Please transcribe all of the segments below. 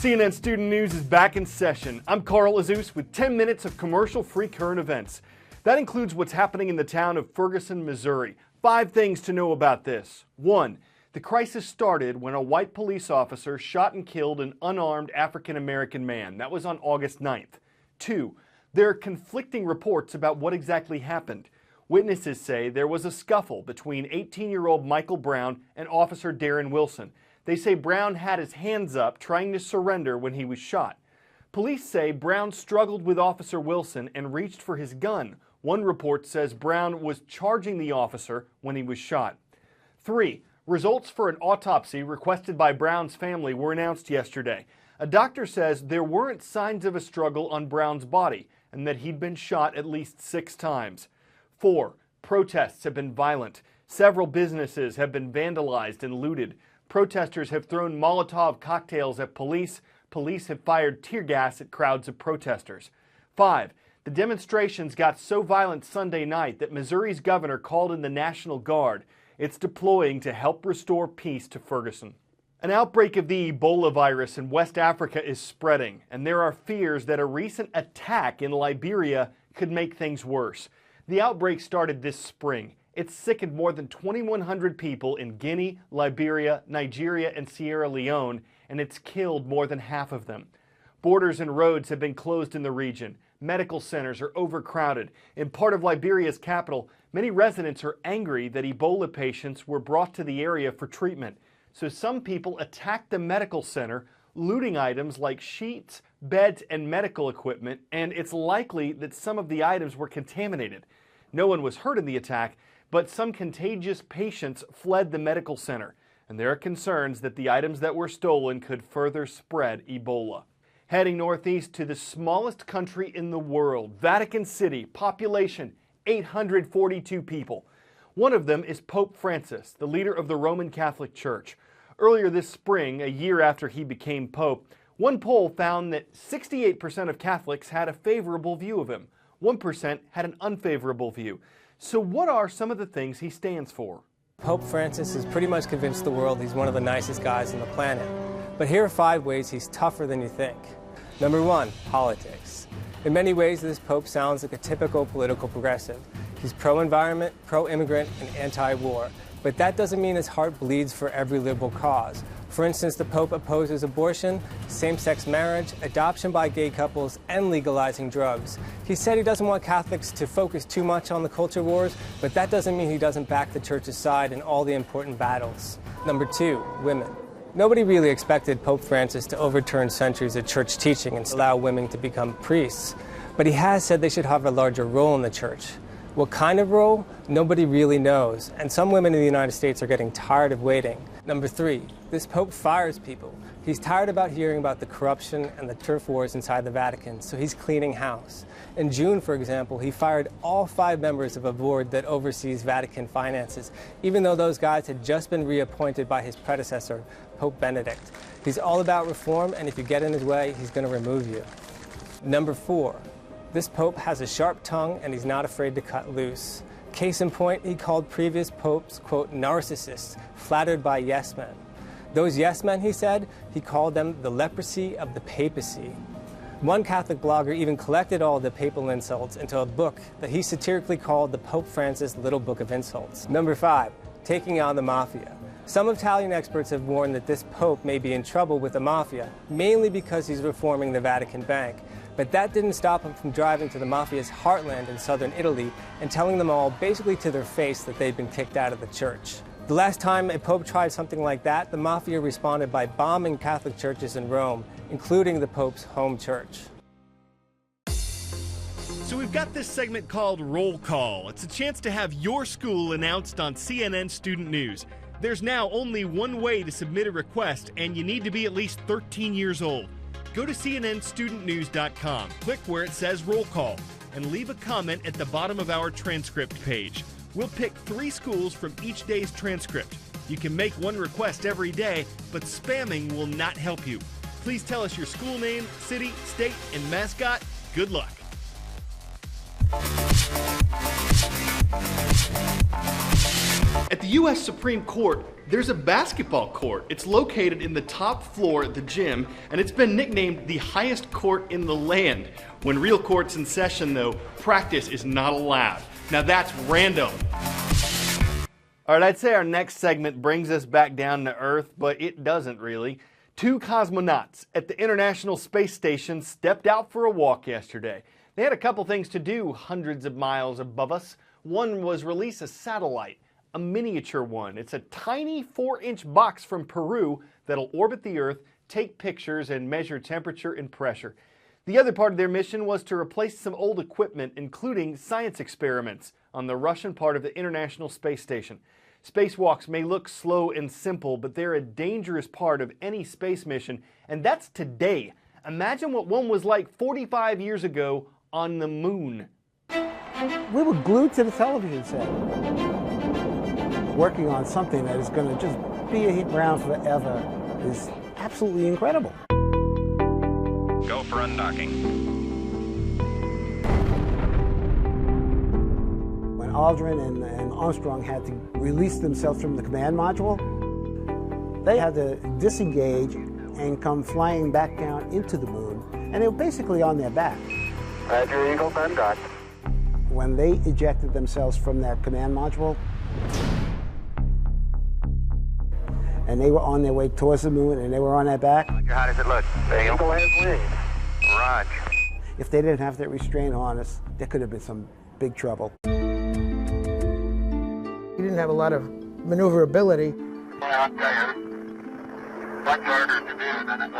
CNN Student News is back in session. I'm Carl Azus with 10 minutes of commercial-free current events. That includes what's happening in the town of Ferguson, Missouri. 5 things to know about this. 1. The crisis started when a white police officer shot and killed an unarmed African-American man. That was on August 9th. 2. There are conflicting reports about what exactly happened. Witnesses say there was a scuffle between 18-year-old Michael Brown and Officer Darren Wilson. They say Brown had his hands up trying to surrender when he was shot. Police say Brown struggled with Officer Wilson and reached for his gun. One report says Brown was charging the officer when he was shot. 3. Results for an autopsy requested by Brown's family were announced yesterday. A doctor says there weren't signs of a struggle on Brown's body and that he'd been shot at least 6 times. 4. Protests have been violent. Several businesses have been vandalized and looted. Protesters have thrown Molotov cocktails at police. Police have fired tear gas at crowds of protesters. 5. The demonstrations got so violent Sunday night that Missouri's governor called in the National Guard. It's deploying to help restore peace to Ferguson. An outbreak of the Ebola virus in West Africa is spreading, and there are fears that a recent attack in Liberia could make things worse. The outbreak started this spring. It's sickened more than 2,100 people in Guinea, Liberia, Nigeria, and Sierra Leone, and it's killed more than half of them. Borders and roads have been closed in the region. Medical centers are overcrowded. In part of Liberia's capital, many residents are angry that Ebola patients were brought to the area for treatment. So some people attacked the medical center, looting items like sheets, beds, and medical equipment, and it's likely that some of the items were contaminated. No one was hurt in the attack, but some contagious patients fled the medical center, and there are concerns that the items that were stolen could further spread Ebola. Heading northeast to the smallest country in the world, Vatican City, population 842 people. One of them is Pope Francis, the leader of the Roman Catholic Church. Earlier this spring, a year after he became Pope, one poll found that 68% of Catholics had a favorable view of him. 1% had an unfavorable view. So what are some of the things he stands for? Pope Francis has pretty much convinced the world he's one of the nicest guys on the planet. But here are 5 ways he's tougher than you think. Number 1, politics. In many ways, this Pope sounds like a typical political progressive. He's pro-environment, pro-immigrant, and anti-war. But that doesn't mean his heart bleeds for every liberal cause. For instance, the Pope opposes abortion, same-sex marriage, adoption by gay couples, and legalizing drugs. He said he doesn't want Catholics to focus too much on the culture wars, but that doesn't mean he doesn't back the Church's side in all the important battles. Number 2, women. Nobody really expected Pope Francis to overturn centuries of church teaching and allow women to become priests. But he has said they should have a larger role in the church. What kind of role? Nobody really knows, and some women in the United States are getting tired of waiting. Number 3, this Pope fires people. He's tired about hearing about the corruption and the turf wars inside the Vatican, so he's cleaning house. In June, for example, he fired all 5 members of a board that oversees Vatican finances, even though those guys had just been reappointed by his predecessor, Pope Benedict. He's all about reform, and if you get in his way, he's going to remove you. Number 4, this Pope has a sharp tongue, and he's not afraid to cut loose. Case in point, he called previous popes, quote, narcissists, flattered by yes men. Those yes men, he said, he called them the leprosy of the papacy. One Catholic blogger even collected all the papal insults into a book that he satirically called the Pope Francis Little Book of Insults. Number 5, taking on the mafia. Some Italian experts have warned that this Pope may be in trouble with the mafia, mainly because he's reforming the Vatican Bank. But that didn't stop him from driving to the mafia's heartland in southern Italy and telling them all, basically to their face, that they'd been kicked out of the church. The last time a pope tried something like that, the mafia responded by bombing Catholic churches in Rome, including the Pope's home church. So we've got this segment called Roll Call. It's a chance to have your school announced on CNN Student News. There's now only one way to submit a request, and you need to be at least 13 years old. Go to cnnstudentnews.com, click where it says Roll Call, and leave a comment at the bottom of our transcript page. We'll pick 3 schools from each day's transcript. You can make one request every day, but spamming will not help you. Please tell us your school name, city, state, and mascot. Good luck. At the U.S. Supreme Court, there's a basketball court. It's located in the top floor at the gym, and it's been nicknamed the highest court in the land. When real court's in session, though, practice is not allowed. Now that's random. All right, I'd say our next segment brings us back down to Earth, but it doesn't really. 2 cosmonauts at the International Space Station stepped out for a walk yesterday. They had a couple things to do hundreds of miles above us. One was release a satellite. A miniature one. It's a tiny 4-inch box from Peru that'll orbit the Earth, take pictures, and measure temperature and pressure. The other part of their mission was to replace some old equipment, including science experiments, on the Russian part of the International Space Station. Spacewalks may look slow and simple, but they're a dangerous part of any space mission, and that's today. Imagine what one was like 45 years ago on the moon. We were glued to the television set, working on something that is going to just be around forever is absolutely incredible. Go for undocking. When Aldrin and Armstrong had to release themselves from the command module, they had to disengage and come flying back down into the moon, and they were basically on their back. Roger, Eagle, undock. When they ejected themselves from that command module, and they were on their way towards the moon, and they were on their back. Roger, how does it look? The Eagle has wings. Roger. If they didn't have that restraint harness, there could have been some big trouble. He didn't have a lot of maneuverability. Well, I'll tell you, much harder to do than it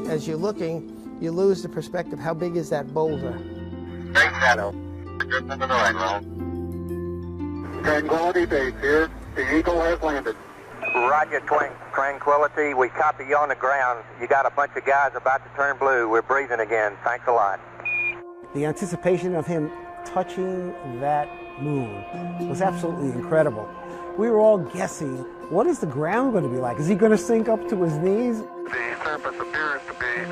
was. As you're looking, you lose the perspective. How big is that boulder? Big shadow. Just in the right roll. Tranquility Base here. The Eagle has landed. Roger, Tranquility. We copy you on the ground. You got a bunch of guys about to turn blue. We're breathing again. Thanks a lot. The anticipation of him touching that moon was absolutely incredible. We were all guessing, what is the ground going to be like? Is he going to sink up to his knees? The surface appears to be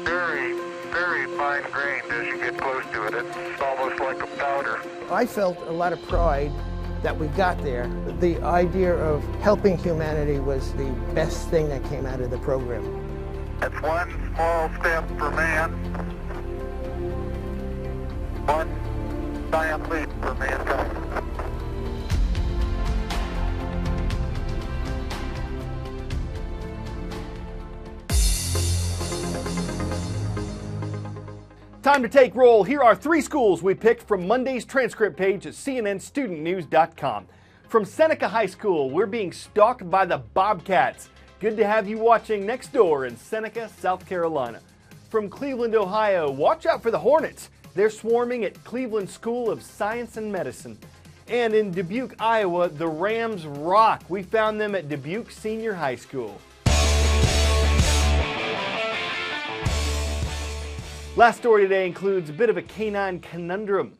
very, very fine-grained as you get close to it. It's almost like a powder. I felt a lot of pride that we got there. The idea of helping humanity was the best thing that came out of the program. That's one small step for man, one giant leap for mankind. Time to take roll. Here are 3 schools we picked from Monday's transcript page at cnnstudentnews.com. From Seneca High School, we're being stalked by the Bobcats. Good to have you watching next door in Seneca, South Carolina. From Cleveland, Ohio, watch out for the Hornets. They're swarming at Cleveland School of Science and Medicine. And in Dubuque, Iowa, the Rams rock. We found them at Dubuque Senior High School. Last story today includes a bit of a canine conundrum.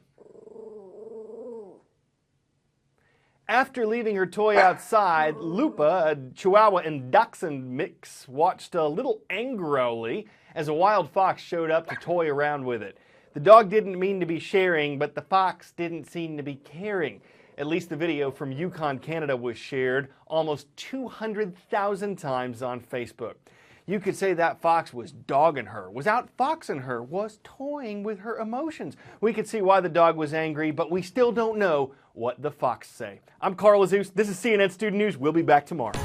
After leaving her toy outside, Lupa, a Chihuahua and Dachshund mix, watched a little angrily as a wild fox showed up to toy around with it. The dog didn't mean to be sharing, but the fox didn't seem to be caring. At least the video from Yukon, Canada was shared almost 200,000 times on Facebook. You could say that fox was dogging her, was outfoxing her, was toying with her emotions. We could see why the dog was angry, but we still don't know what the fox say. I'm Carl Azus. This is CNN Student News. We'll be back tomorrow.